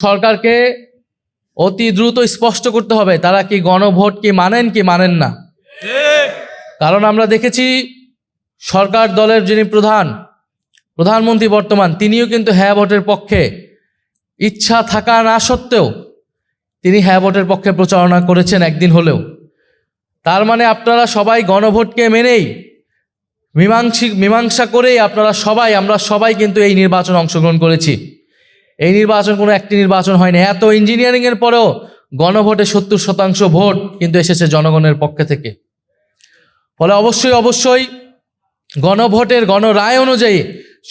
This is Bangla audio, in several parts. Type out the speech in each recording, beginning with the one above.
সরকারকে অতি দ্রুত স্পষ্ট করতে হবে তারা কি গণভোট কি মানেন না। কারণ আমরা দেখেছি সরকার দলের যিনি প্রধানমন্ত্রী বর্তমান, তিনিও কিন্তু হ্যাঁ ভোটের পক্ষে, ইচ্ছা থাকা না সত্ত্বেও তিনি হ্যাঁ ভোটের পক্ষে প্রচারণা করেছেন একদিন হলেও। তার মানে আপনারা সবাই গণভোটকে মেনেই মীমাংসা করেই আমরা সবাই কিন্তু এই নির্বাচনে অংশগ্রহণ করেছি। এই নির্বাচন কোনো একটি নির্বাচন হয়নি। এত ইঞ্জিনিয়ারিংয়ের পরেও গণভোটে 70% ভোট কিন্তু এসেছে জনগণের পক্ষে থেকে। ফলে অবশ্যই গণভোটের গণরায় অনুযায়ী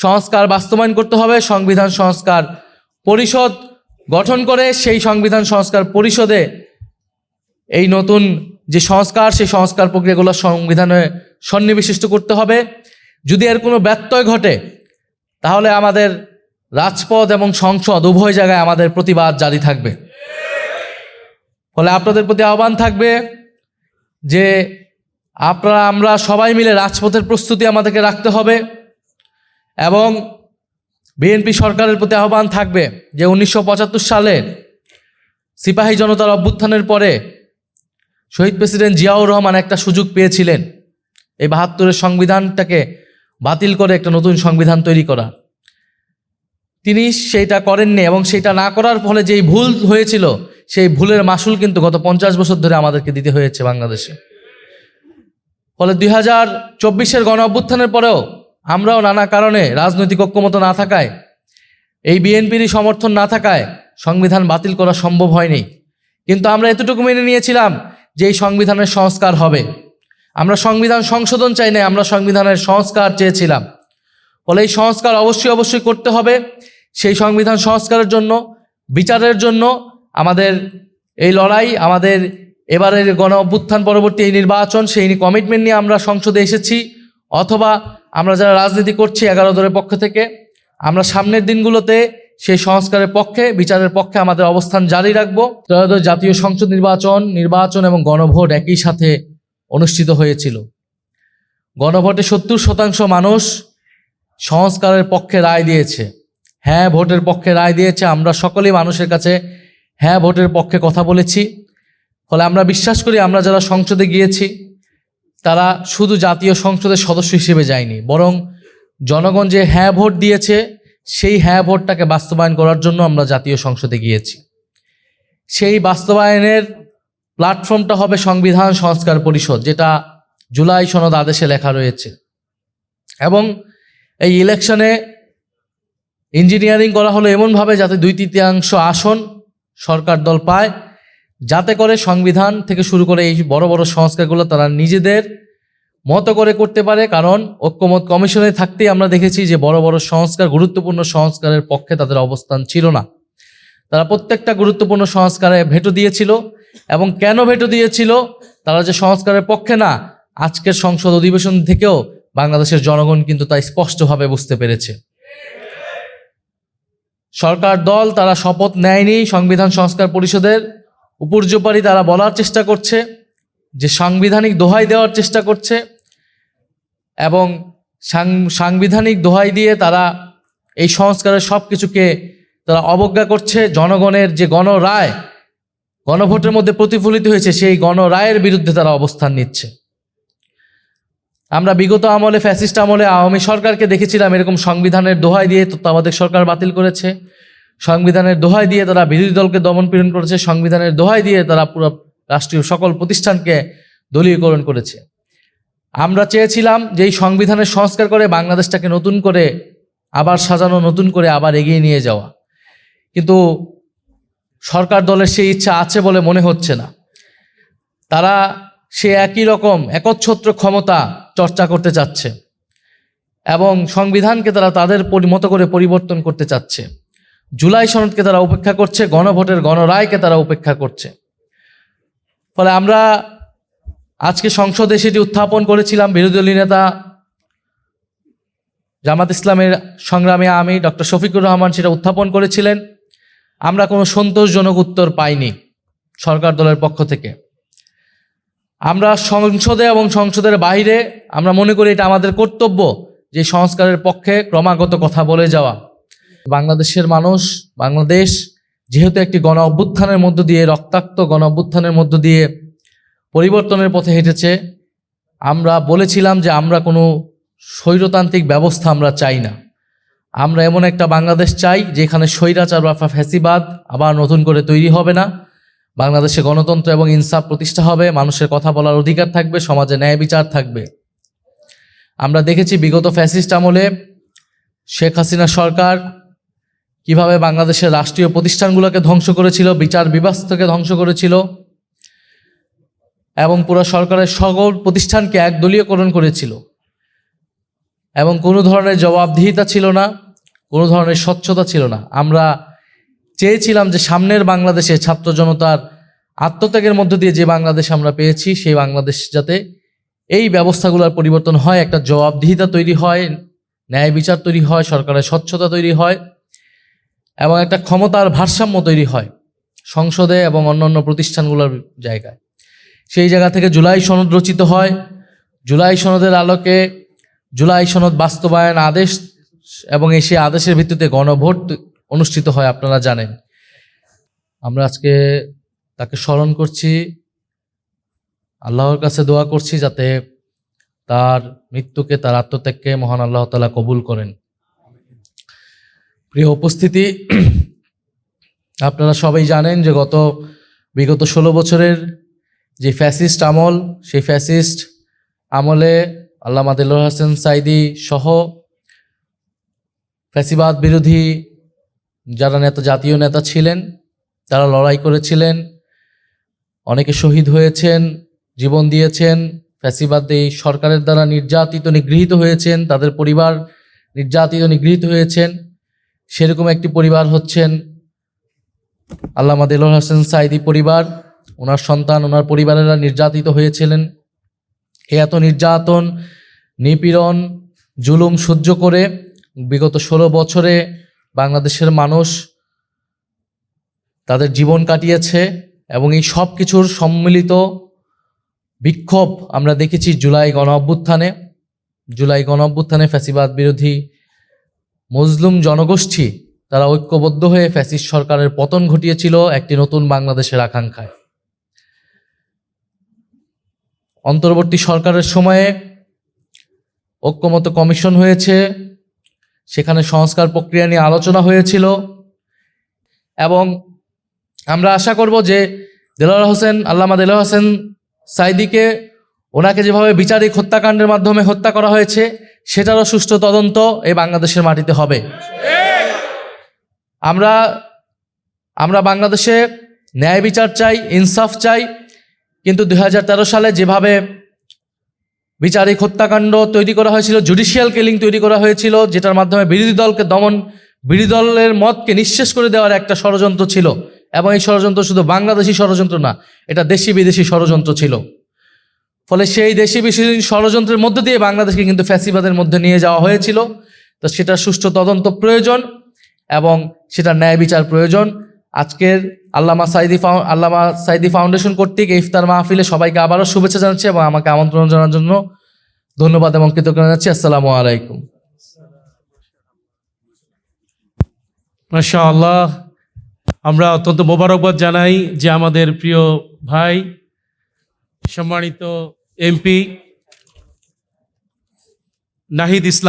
সংস্কার বাস্তবায়ন করতে হবে। সংবিধান সংস্কার পরিষদ গঠন করে সেই সংবিধান সংস্কার পরিষদে এই নতুন যে সংস্কার, সেই সংস্কার প্রক্রিয়াগুলো সংবিধানে সন্নিবিষ্ট করতে হবে। যদি এর কোনো ব্যত্যয় ঘটে তাহলে আমাদের রাজপথ এবং সংসদ উভয় জায়গায় আমাদের প্রতিবাদ জারি থাকবে। ফলে আপনাদের প্রতি আহ্বান থাকবে যে আমরা সবাই মিলে রাজপথের প্রস্তুতি আমাদেরকে রাখতে হবে। এবং বিএনপি সরকারের প্রতি আহ্বান থাকবে যে 1975 সালে সিপাহী জনতার অভ্যুত্থানের পরে শহীদ প্রেসিডেন্ট জিয়াউর রহমান একটা সুযোগ পেয়েছিলেন এই 72-এর সংবিধানটাকে বাতিল করে একটা নতুন সংবিধান তৈরি করা। তিনি সেইটা করেননি এবং সেইটা না করার ফলে যেই ভুল হয়েছিল সেই ভুলের মাসুল কিন্তু গত 50 বছর ধরে আমাদেরকে দিতে হয়েছে বাংলাদেশে। ফলে 2024-এর গণ অভ্যুত্থানের পরেও আমরাও নানা কারণে রাজনৈতিক ঐক্যমত না থাকায়, এই বিএনপিরই সমর্থন না থাকায় সংবিধান বাতিল করা সম্ভব হয়নি। কিন্তু আমরা এতটুকু মেনে নিয়েছিলাম যে এই সংবিধানের সংস্কার হবে। আমরা সংবিধান সংশোধন চাই না, আমরা সংবিধানের সংস্কার চেয়েছিলাম। ফলে এই সংস্কার অবশ্যই করতে হবে। সেই সংবিধান সংস্কারের জন্য, বিচারের জন্য আমাদের এই লড়াই, আমাদের এবারের গণ অভ্যুত্থান পরবর্তী এই নির্বাচন, সেই কমিটমেন্ট নিয়ে আমরা সংসদে এসেছি। অথবা আমরা যারা রাজনীতি করছি 11 দলের পক্ষ থেকে, আমরা সামনের দিনগুলোতে সেই সংস্কারের পক্ষে, বিচারের পক্ষে আমাদের অবস্থান জারি রাখবো। ত্রয়োদশ জাতীয় সংসদ নির্বাচন এবং গণভোট একই সাথে অনুষ্ঠিত হয়েছিল। গণভোটে 70% মানুষ সংস্কারের পক্ষে রায় দিয়েছে, হ্যাঁ ভোটের পক্ষে রায় দিয়েছে। আমরা সকলেই মানুষের কাছে হ্যাঁ ভোটের পক্ষে কথা বলেছি। ফলে আমরা বিশ্বাস করি আমরা যারা সংসদে গিয়েছি তারা শুধু জাতীয় সংসদের সদস্য হিসেবে যায়নি, বরং জনগণ যে হ্যাঁ ভোট দিয়েছে সেই হ্যাঁ ভোটটাকে বাস্তবায়ন করার জন্য আমরা জাতীয় সংসদে গিয়েছি। সেই বাস্তবায়নের প্ল্যাটফর্মটা হবে সংবিধান সংস্কার পরিষদ, যেটা জুলাই সনদ আদেশে লেখা রয়েছে। এবং এই ইলেকশনে ইঞ্জিনিয়ারিং করা হলো এমনভাবে যাতে 2/3 আসন সরকার দল পায়, যাতে করে সংবিধান থেকে শুরু করে এই বড় বড় সংস্কারগুলো তারা নিজেদের মতো করে করতে পারে। কারণ ঐক্যমত কমিশনে থাকতেই আমরা দেখেছি যে বড় বড় সংস্কার, গুরুত্বপূর্ণ সংস্কারের পক্ষে তাদের অবস্থান ছিল না। তারা প্রত্যেকটা গুরুত্বপূর্ণ সংস্কারে ভেটো দিয়েছিল। এবং কেন ভেটো দিয়েছিল? তারা যে সংস্কারের পক্ষে না, আজকের সংসদ অধিবেশন থেকেও বাংলাদেশের জনগণ কিন্তু তা স্পষ্টভাবে বুঝতে পেরেছে। সরকার দল তারা শপথ নেয়নি সংবিধান সংস্কার পরিষদের, উপর্যুপরি তারা বলার চেষ্টা করছে যে সাংবিধানিক দোহাই দেওয়ার চেষ্টা করছে এবং সাংবিধানিক দোহাই দিয়ে তারা এই সংস্কারের সব কিছুকে তারা অবজ্ঞা করছে। জনগণের যে গণরায়, গণভোটের মধ্যে প্রতিফলিত হয়েছে, সেই গণরায়ের বিরুদ্ধে তারা অবস্থান নিচ্ছে। আমরা বিগত আমলে, ফ্যাসিস্ট আমলে আওয়ামী সরকারকে দেখেছিলাম এরকম সংবিধানের দোহাই দিয়ে তত্ত্বাবধায়ক সরকার বাতিল করেছে, সংবিধানের দোহাই দিয়ে তারা বিরোধী দলকে দমন পীড়ন করেছে, সংবিধানের দোহাই দিয়ে তারা পুরো রাষ্ট্রীয় সকল প্রতিষ্ঠানকে দলীয়করণ করেছে। আমরা চেয়েছিলাম যে এই সংবিধানের সংস্কার করে বাংলাদেশটাকে নতুন করে আবার সাজানো, নতুন করে আবার এগিয়ে নিয়ে যাওয়া। কিন্তু সরকার দলের সেই ইচ্ছা আছে বলে মনে হচ্ছে না। তারা সে একই রকম একচ্ছত্র ক্ষমতা চর্চা করতে চাচ্ছে এবং সংবিধানকে তারা তাদের মতো করে পরিবর্তন করতে চাচ্ছে। জুলাই সনদকে তারা উপেক্ষা করছে, গণভোটের গণরায়কে তারা উপেক্ষা করছে। ফলে আমরা আজকে সংসদে সেটি উত্থাপন করেছিলাম। বিরোধী দলীয় নেতা জামাত ইসলামের সংগ্রামী আমির ডক্টর শফিকুর রহমান সেটা উত্থাপন করেছিলেন। আমরা কোনো সন্তোষজনক উত্তর পাইনি সরকার দলের পক্ষ থেকে। আমরা সংসদে এবং সংসদের বাইরে আমরা মনে করি এটা আমাদের কর্তব্য যে সংস্কারের পক্ষে ক্রমাগত কথা বলে যাওয়া। বাংলাদেশের মানুষ, বাংলাদেশ যেহেতু একটি গণ অভ্যুত্থানের মধ্য দিয়ে, রক্তাক্ত গণ অভ্যুত্থানের মধ্য দিয়ে পরিবর্তনের পথে হেঁটেছে, আমরা বলেছিলাম যে আমরা কোনো স্বৈরতান্ত্রিক ব্যবস্থা আমরা চাই না। আমরা এমন একটা বাংলাদেশ চাই যেখানে স্বৈরাচার বা ফ্যাসিবাদ আবার নতুন করে তৈরি হবে না। বাংলাদেশে গণতন্ত্র এবং ইনসাফ প্রতিষ্ঠা হবে, মানুষের কথা বলার অধিকার থাকবে, সমাজে ন্যায় বিচার থাকবে। আমরা দেখেছি বিগত ফ্যাসিস্ট আমলে শেখ হাসিনা সরকার কিভাবে বাংলাদেশের রাষ্ট্রীয় প্রতিষ্ঠানগুলোকে ধ্বংস করেছিল, বিচার ব্যবস্থাকে ধ্বংস করেছিল এবং পুরো সরকারের সকল প্রতিষ্ঠানকে একদলীয়করণ করেছিল এবং কোনো ধরনের জবাবদিহিতা ছিল না, কোনো ধরনের স্বচ্ছতা ছিল না। আমরা চেয়েছিলাম যে সামনের বাংলাদেশে ছাত্র জনতার আত্মত্যাগের মধ্য দিয়ে যে বাংলাদেশ আমরা পেয়েছি, সেই বাংলাদেশ যাতে এই ব্যবস্থাগুলোর পরিবর্তন হয়, একটা জবাবদিহিতা তৈরি হয়, ন্যায় বিচার তৈরি হয়, সরকারের স্বচ্ছতা তৈরি হয় এবং একটা ক্ষমতার ভারসাম্য তৈরি হয় সংসদে এবং অন্যান্য প্রতিষ্ঠানগুলোর জায়গায়। সেই জায়গা থেকে জুলাই সনদ রচিত হয়। জুলাই সনদের আলোকে জুলাই সনদ বাস্তবায়ন আদেশ এবং সেই আদেশের ভিত্তিতে গণভোট অনুষ্ঠিত হয়, আপনারা জানেন। আমরা আজকে তাকে স্মরণ করছি, আল্লাহর কাছে দোয়া করছি যাতে তার মৃত্যুকে, তার আত্মত্যাগকে মহান আল্লাহ তাআলা কবুল করেন। প্রিয় উপস্থিতি, আপনারা সবাই জানেন যে বিগত 16 বছরের যে ফ্যাসিস্ট আমল, সেই ফ্যাসিস্ট আমলে আল্লামা দেলোয়ার হোসেন সাঈদী সহ ফ্যাসিবাদ বিরোধী যারা জাতীয় নেতা ছিলেন, তারা লড়াই করেছিলেন, অনেকে শহীদ হয়েছেন, জীবন দিয়েছেন, ফ্যাসিবাদী সরকারের দ্বারা নির্যাতিত নিগৃহীত হয়েছেন, তাদের পরিবার নির্যাতিত নিগৃহীত হয়েছেন। সেরকম একটি পরিবার হচ্ছেন আল্লামা দেলোয়ার হোসেন সাঈদী পরিবার। ওনার সন্তান, ওনার পরিবারেরা নির্যাতিত হয়েছিলেন। এত নির্যাতন, নিপীড়ন, জুলুম সহ্য করে বিগত 16 বছরে বাংলাদেশের মানুষ তাদের জীবন কাটিয়েছে এবং এই সব কিছুর সম্মিলিত বিক্ষোভ আমরা দেখেছি জুলাই গণ অভ্যুত্থানে। জুলাই গণ অভ্যুত্থানে ফ্যাসিবাদ বিরোধী মজলুম জনগোষ্ঠী তারা ঐক্যবদ্ধ হয়ে ফ্যাসিস্ট সরকারের পতন ঘটিয়েছিল একটি নতুন বাংলাদেশের আকাঙ্ক্ষায়। অন্তর্বর্তী সরকারের সময়ে ঐক্যমত কমিশন হয়েছে, সেখানে সংস্কার প্রক্রিয়া নিয়ে আলোচনা হয়েছিল এবং আমরা আশা করব যে আল্লামা দেলোয়ার হোসেন সাঈদীকে, ওনাকে যেভাবে বিচারিক হত্যাকাণ্ডের মাধ্যমে হত্যা করা হয়েছে, সেটারও সুষ্ঠু তদন্ত এই বাংলাদেশের মাটিতে হবে। আমরা বাংলাদেশে ন্যায় বিচার চাই, ইনসাফ চাই, কিন্তু 2013 সালে যেভাবে বিচারিক হত্যাকাণ্ড তৈরি করা হয়েছিল, জুডিশিয়াল কিলিং তৈরি করা হয়েছিল, যেটার মাধ্যমে বিরোধী দলকে দমন, বিরোধী দলের মতকে নিঃশেষ করে দেওয়ার একটা ষড়যন্ত্র ছিল এবং এই ষড়যন্ত্র শুধু বাংলাদেশি ষড়যন্ত্র না, এটা দেশি বিদেশি ষড়যন্ত্র ছিল। ফলে সেই দেশি বিদেশি ষড়যন্ত্রের মধ্যে দিয়ে বাংলাদেশকে কিন্তু ফ্যাসিবাদের মধ্যে নিয়ে যাওয়া হয়েছিল। তো সেটার সুষ্ঠু তদন্ত প্রয়োজন এবং সেটা ন্যায় বিচার প্রয়োজন। আজকের আল্লামা সাঈদী ফাউন্ডেশন কর্তৃক এই ইফতার মাহফিলে সবাইকে আবারও শুভেচ্ছা জানাচ্ছি এবং আমাকে আমন্ত্রণ জানার জন্য ধন্যবাদ এবং কৃতজ্ঞতা জানাচ্ছি। আসসালামু আলাইকুম। মাশাআল্লাহ, আমরা অত্যন্ত মোবারকবাদ জানাই যে আমাদের প্রিয় ভাই, সম্মানিত এমপি নাহিদ ইসলাম